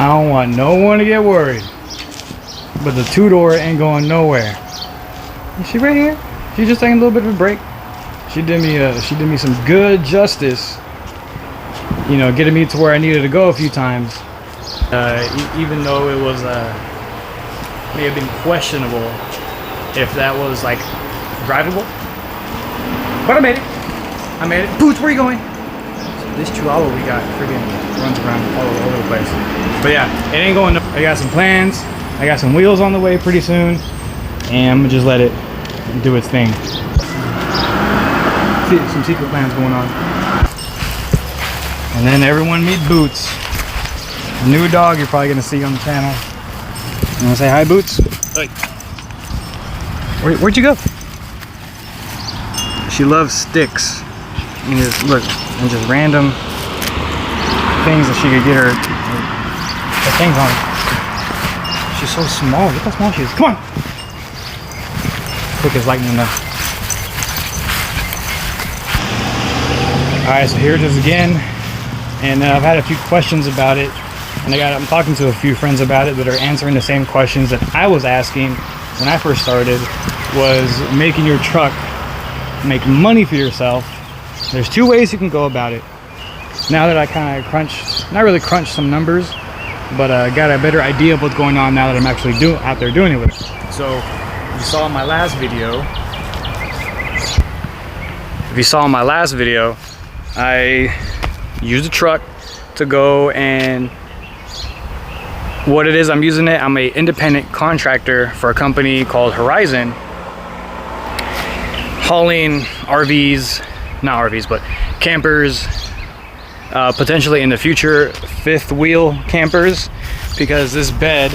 I don't want no one to get worried. But the two-door ain't going nowhere. Is she right here? She's just taking a little bit of a break. She did me some good justice. You know, getting me to where I needed to go a few times. Even though it was may have been questionable if that was like drivable. But I made it. I made it. Boots, where are you going? This chihuahua we got freaking runs around all over the place. But yeah, it ain't going no. I got some plans. I got some wheels on the way pretty soon. And I'm gonna just let it do its thing. See, some secret plans going on. And then everyone meet Boots. A new dog you're probably gonna see on the channel. You wanna say hi, Boots? Hey. Where'd you go? She loves sticks. And just look, and just random things that she could get her things on. She's so small. Look how small she is. Come on. Quick as lightning though. All right, so here it is again, and I've had a few questions about it, and I'm talking to a few friends about it that are answering the same questions that I was asking when I first started. Was making your truck make money for yourself. There's two ways you can go about it. Now that I kind of not really crunched some numbers, but got a better idea of what's going on now that I'm actually out there doing it with it. So you saw in my last video, I used a truck to go, and what it is I'm using it, I'm an independent contractor for a company called Horizon, hauling not RVs, but campers, potentially in the future, fifth wheel campers, because this bed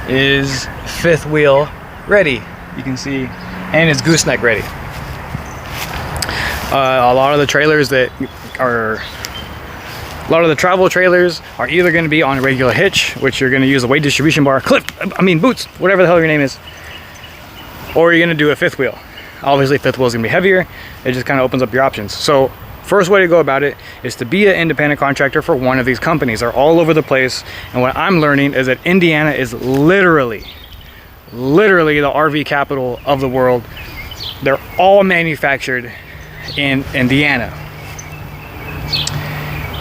is fifth wheel ready, you can see, and it's gooseneck ready. A lot of the travel trailers are either going to be on a regular hitch, which you're going to use a weight distribution bar, Boots, whatever the hell your name is, or you're going to do a fifth wheel. Obviously fifth wheel is going to be heavier. It just kind of opens up your options. So first way to go about it is to be an independent contractor for one of these companies. They're all over the place, and what I'm learning is that Indiana is literally the RV capital of the world. They're all manufactured in Indiana,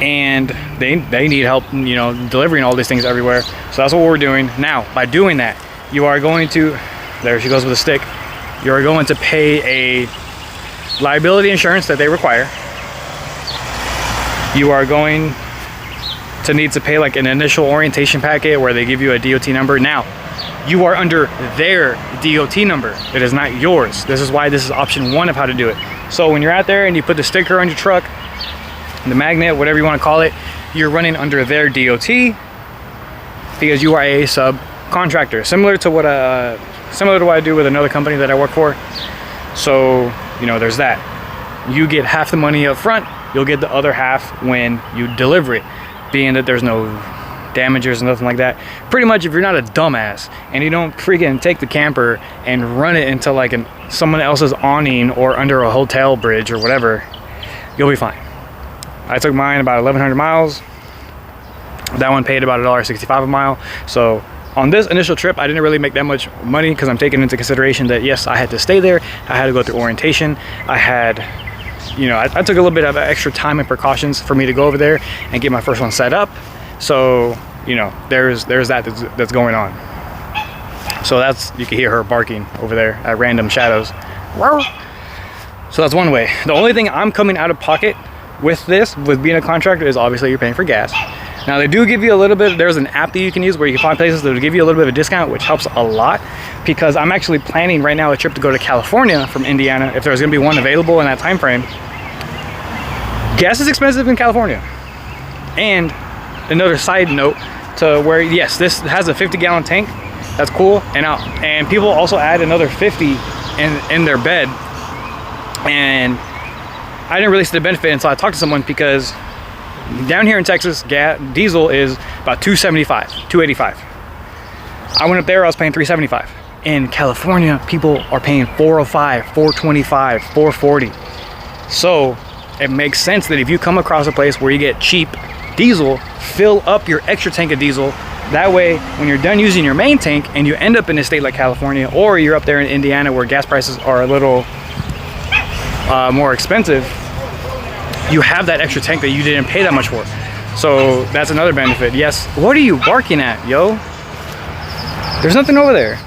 and they need help, you know, delivering all these things everywhere. So that's what we're doing now. By doing that, you are going to, there she goes with a stick, you are going to pay a liability insurance that they require. You are going to need to pay like an initial orientation packet where they give you a DOT number. Now you are under their DOT number. It is not yours. This is why this is option one of how to do it. So when you're out there and you put the sticker on your truck, the magnet, whatever you want to call it, you're running under their DOT because you are a subcontractor, similar to what I do with another company that I work for. So, you know, there's that. You get half the money up front, you'll get the other half when you deliver it, being that there's no damages and nothing like that. Pretty much, if you're not a dumbass and you don't freaking take the camper and run it into like someone else's awning or under a hotel bridge or whatever, you'll be fine. I took mine about 1,100 miles. That one paid about $1.65 a mile. So on this initial trip, I didn't really make that much money because I'm taking into consideration that yes, I had to stay there. I had to go through orientation. I had, you know, I took a little bit of extra time and precautions for me to go over there and get my first one set up. So, you know, there's that's going on. So you can hear her barking over there at random shadows. So that's one way. The only thing I'm coming out of pocket with being a contractor, is obviously you're paying for gas. Now they do give you a little bit, there's an app that you can use where you can find places that will give you a little bit of a discount, which helps a lot, because I'm actually planning right now a trip to go to California from Indiana, if there's gonna be one available in that time frame. Gas is expensive in California. And another side note to where, yes, this has a 50-gallon tank, that's cool, and people also add another 50 in their bed, and I didn't really see the benefit until I talked to someone, because down here in Texas, diesel is about $2.75, $2.85. I went up there, I was paying $3.75. In California, people are paying $4.05, $4.25, $4.40. So it makes sense that if you come across a place where you get cheap diesel, fill up your extra tank of diesel. That way, when you're done using your main tank and you end up in a state like California, or you're up there in Indiana where gas prices are a little more expensive, you have that extra tank that you didn't pay that much for. So that's another benefit. Yes, what are you barking at, yo? There's nothing over there.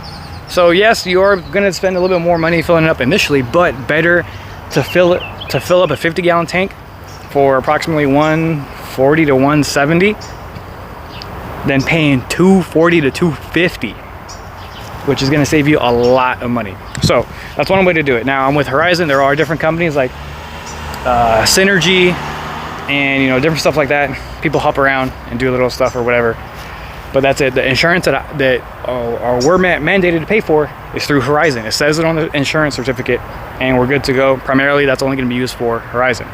So yes, you are gonna spend a little bit more money filling it up initially, but better to fill up a 50-gallon tank for approximately $140 to $170 than paying $240 to $250, which is gonna save you a lot of money. So that's one way to do it. Now I'm with Horizon. There are different companies like Synergy and different stuff like that. People hop around and do little stuff or whatever, but that's it. The insurance that we're mandated to pay for is through Horizon. It says it on the insurance certificate, and we're good to go. Primarily, that's only going to be used for Horizon.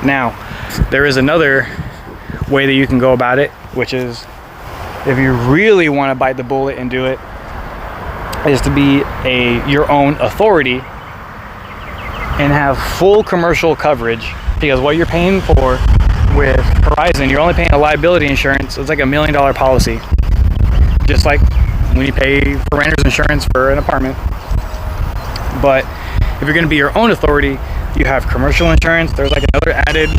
Now, there is another way that you can go about it, which is, if you really want to bite the bullet and do it, is to be your own authority and have full commercial coverage. Because what you're paying for with Horizon, you're only paying a liability insurance. It's like $1 million policy, just like when you pay for renter's insurance for an apartment. But if you're going to be your own authority, you have commercial insurance. There's like another added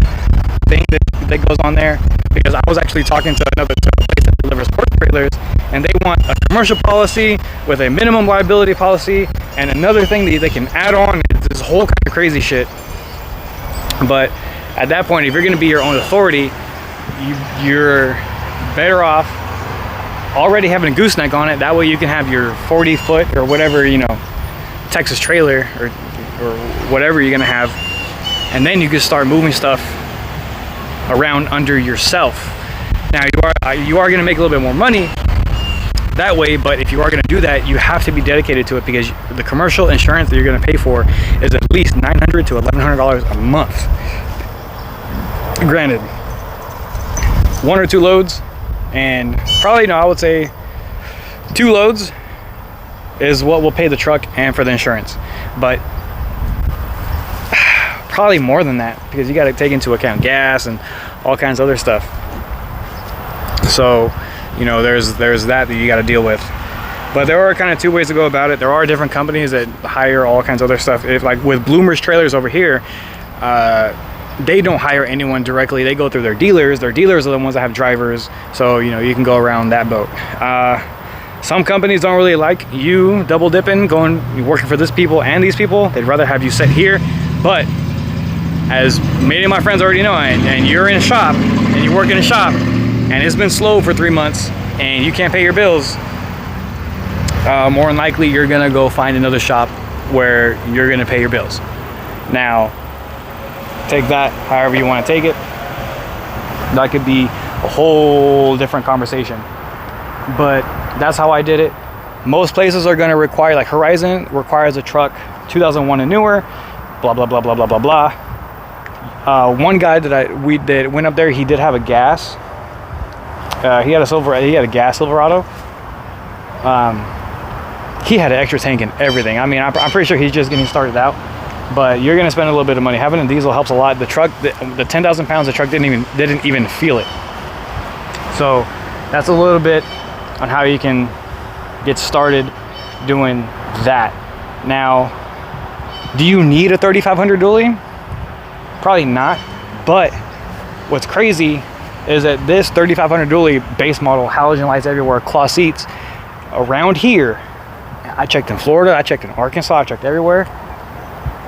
thing that goes on there, because I was actually talking to another place that delivers pork trailers, and they want a commercial policy with a minimum liability policy and another thing that they can add on. It's this whole kind of crazy shit. But at that point, if you're going to be your own authority, you're better off already having a gooseneck on it. That way you can have your 40-foot or whatever, Texas trailer or whatever you're going to have, and then you can start moving stuff around under yourself. Now you are going to make a little bit more money that way, but if you are going to do that, you have to be dedicated to it, because the commercial insurance that you're going to pay for is at least $900 to $1,100 a month. Granted, 1 or 2 loads, and probably I would say 2 loads is what will pay the truck and for the insurance, but probably more than that, because you got to take into account gas and all kinds of other stuff. So there's that you got to deal with. But there are kind of 2 ways to go about it. There are different companies that hire all kinds of other stuff. Like with Bloomer's Trailers over here, they don't hire anyone directly. They go through their dealers. Their dealers are the ones that have drivers, so you can go around that boat. Some companies don't really like you double dipping, working for this people and these people. They'd rather have you sit here. But as many of my friends already know, and you're in a shop and you work in a shop and it's been slow for 3 months and you can't pay your bills, more than likely you're gonna go find another shop where you're gonna pay your bills. Now, take that however you want to take it. That could be a whole different conversation, but that's how I did it. Most places are going to require, like Horizon requires a truck 2001 and newer, blah blah blah blah blah blah blah. One guy that went up there, he did have a gas. He had a gas Silverado. He had an extra tank and everything. I mean, I'm pretty sure he's just getting started out, but you're gonna spend a little bit of money. Having a diesel helps a lot. The truck, the 10,000 pounds, the truck didn't even feel it. So that's a little bit on how you can get started doing that. Now, do you need a 3500 dually? Probably not. But what's crazy is that this 3500 dually base model, halogen lights everywhere, cloth seats, around here, I checked in Florida, I checked in Arkansas, I checked everywhere,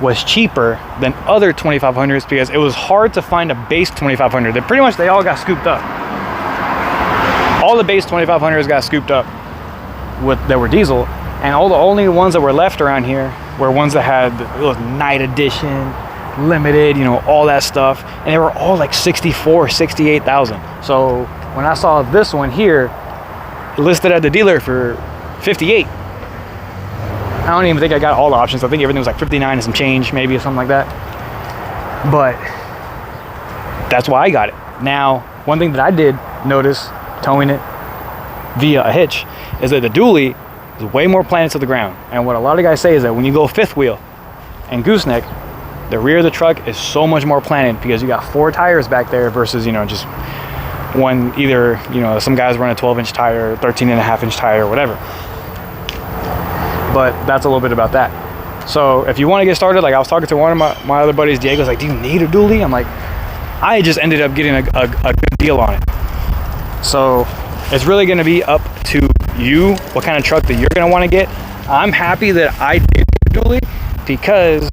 was cheaper than other 2500s because it was hard to find a base 2500. They all got scooped up. All the base 2500s got scooped up that were diesel, and all the only ones that were left around here were ones that had night edition, limited, all that stuff, and they were all like 64, 68,000. So when I saw this one here listed at the dealer for 58, I don't even think I got all the options. I think everything was like 59 and some change, maybe, or something like that. But that's why I got it. Now, one thing that I did notice towing it via a hitch is that the dually is way more planted to the ground. And what a lot of guys say is that when you go fifth wheel and gooseneck, The rear of the truck is so much more planted because you got 4 tires back there versus, you know, just one. Either, you know, some guys run a 12-inch tire, 13.5-inch tire, whatever. But that's a little bit about that. So if you want to get started, like I was talking to one of my other buddies, Diego's like, do you need a dually? I'm like, I just ended up getting a good deal on it. So it's really going to be up to you what kind of truck that you're going to want to get. I'm happy that I did a dually because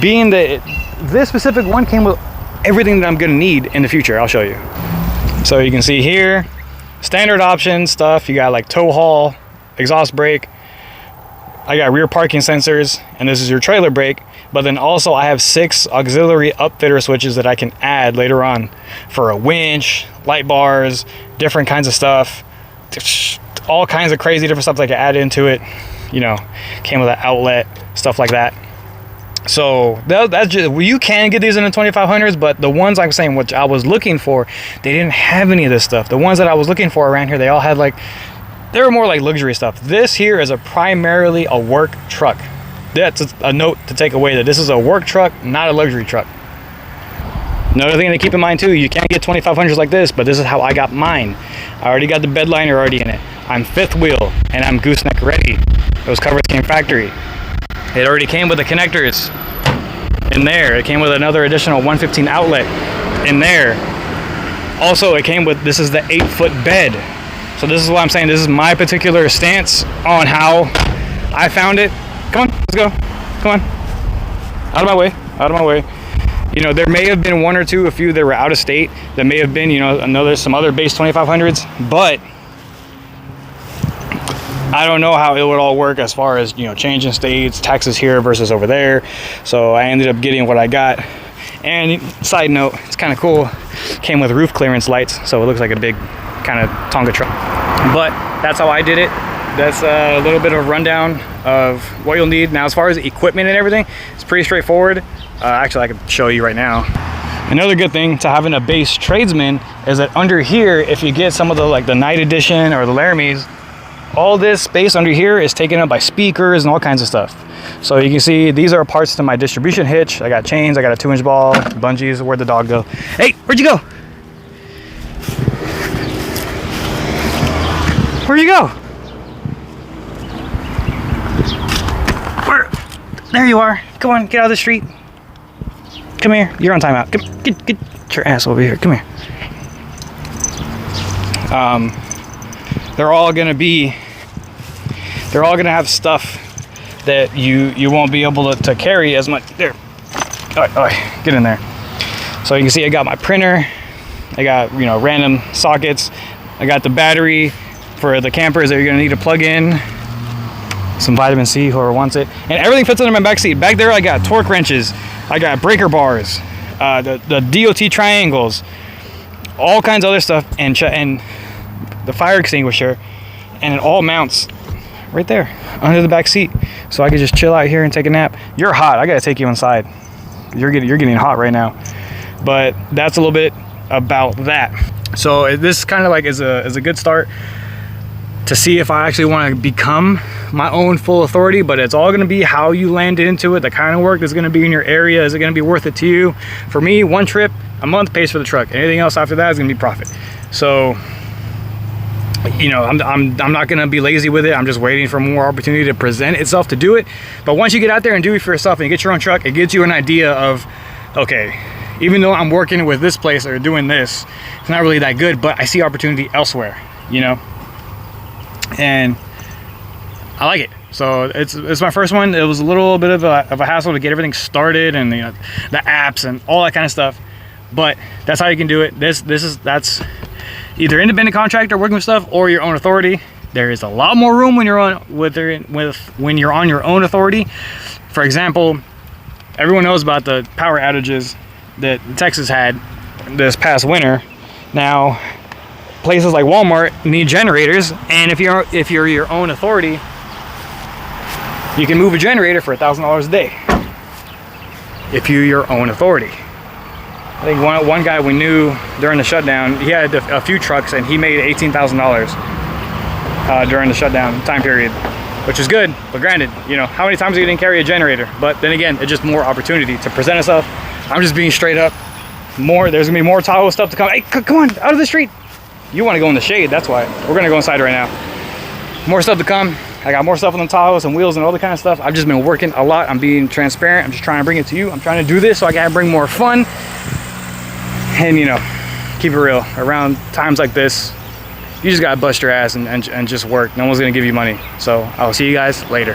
being that this specific one came with everything that I'm going to need in the future. I'll show you. So you can see here, standard option stuff. You got like tow haul, exhaust brake. I got rear parking sensors, and this is your trailer brake. But then also I have 6 auxiliary upfitter switches that I can add later on for a winch, light bars, different kinds of stuff, all kinds of crazy different stuff that I can add into it. You know, came with an outlet, stuff like that. So that's just, you can get these in the 2500s, but the ones I'm saying, which I was looking for, they didn't have any of this stuff. The ones that I was looking for around here, they all had like, they were more like luxury stuff. This here is primarily a work truck. That's a note to take away, that this is a work truck, not a luxury truck. Another thing to keep in mind too, you can't get 2500s like this, but this is how I got mine. I already got the bed liner already in it. I'm 5th wheel and I'm gooseneck ready. Those covers came factory. It already came with the connectors in there. It came with another additional 115 outlet in there. Also, it came with, this is the 8-foot bed. So this is what I'm saying, this is my particular stance on how I found it. Come on, let's go. Come on. Out of my way. Out of my way. You know, there may have been one or two, a few that were out of state. That may have been, you know, some other base 2500s. But I don't know how it would all work as far as, you know, changing states, taxes here versus over there. So I ended up getting what I got. And side note, it's kind of cool. Came with roof clearance lights, so it looks like a big kind of Tonka truck. But that's how I did it. That's a little bit of a rundown of what you'll need. Now, as far as equipment and everything, it's pretty straightforward. Actually, I can show you right now. Another good thing to having a base tradesman is that under here, if you get some of the like the Night Edition or the Laramies, all this space under here is taken up by speakers and all kinds of stuff. So you can see these are parts to my distribution hitch. I got chains, I got a 2-inch ball, bungees. Where'd the dog go? Hey, where'd you go? Where'd you go? Where? There you are. Come on, get out of the street. Come here. You're on timeout. Come, get your ass over here. Come here. They're all gonna have stuff that you won't be able to carry as much. There. All right, get in there. So you can see I got my printer. I got, you know, random sockets. I got the battery for the campers that you're gonna need to plug in. Some vitamin C, whoever wants it. And everything fits under my back seat. Back there I got torque wrenches. I got breaker bars, the DOT triangles, all kinds of other stuff, and the fire extinguisher, and it all mounts right there under the back seat. So I could just chill out here and take a nap. You're hot. I gotta take you inside. You're getting hot right now. But that's a little bit about that. So this kind of like is a good start to see if I actually want to become my own full authority. But it's all going to be how you land into it, the kind of work that's going to be in your area. Is it going to be worth it to you? For me, one trip a month pays for the truck. Anything else after that is going to be profit. So, you know, I'm not going to be lazy with it. I'm just waiting for more opportunity to present itself to do it. But once you get out there and do it for yourself and you get your own truck, it gives you an idea of, okay, even though I'm working with this place or doing this, it's not really that good, but I see opportunity elsewhere, you know? And I like it. So it's my first one. It was a little bit of a hassle to get everything started and, you know, the apps and all that kind of stuff, but that's how you can do it. That's either independent contractor working with stuff or your own authority. There is a lot more room when you're on your own authority. For example, everyone knows about the power outages that Texas had this past winter. Now, places like Walmart need generators, and if you're your own authority, you can move a generator for $1,000 a day. If you're your own authority. I think one guy we knew during the shutdown, he had a few trucks and he made $18,000 during the shutdown time period. which is good. But granted, you know, how many times are you gonna carry a generator? But then again, it's just more opportunity to present itself. I'm just being straight up. There's gonna be more Tahoe stuff to come. Hey, come on, out of the street. You wanna go in the shade, that's why. We're gonna go inside right now. More stuff to come. I got more stuff on the Tahoe, some wheels and all the kind of stuff. I've just been working a lot. I'm being transparent. I'm just trying to bring it to you. I'm trying to do this so I can bring more fun. And you know, keep it real. Around times like this, you just gotta bust your ass and just work. No one's gonna give you money. So I'll see you guys later.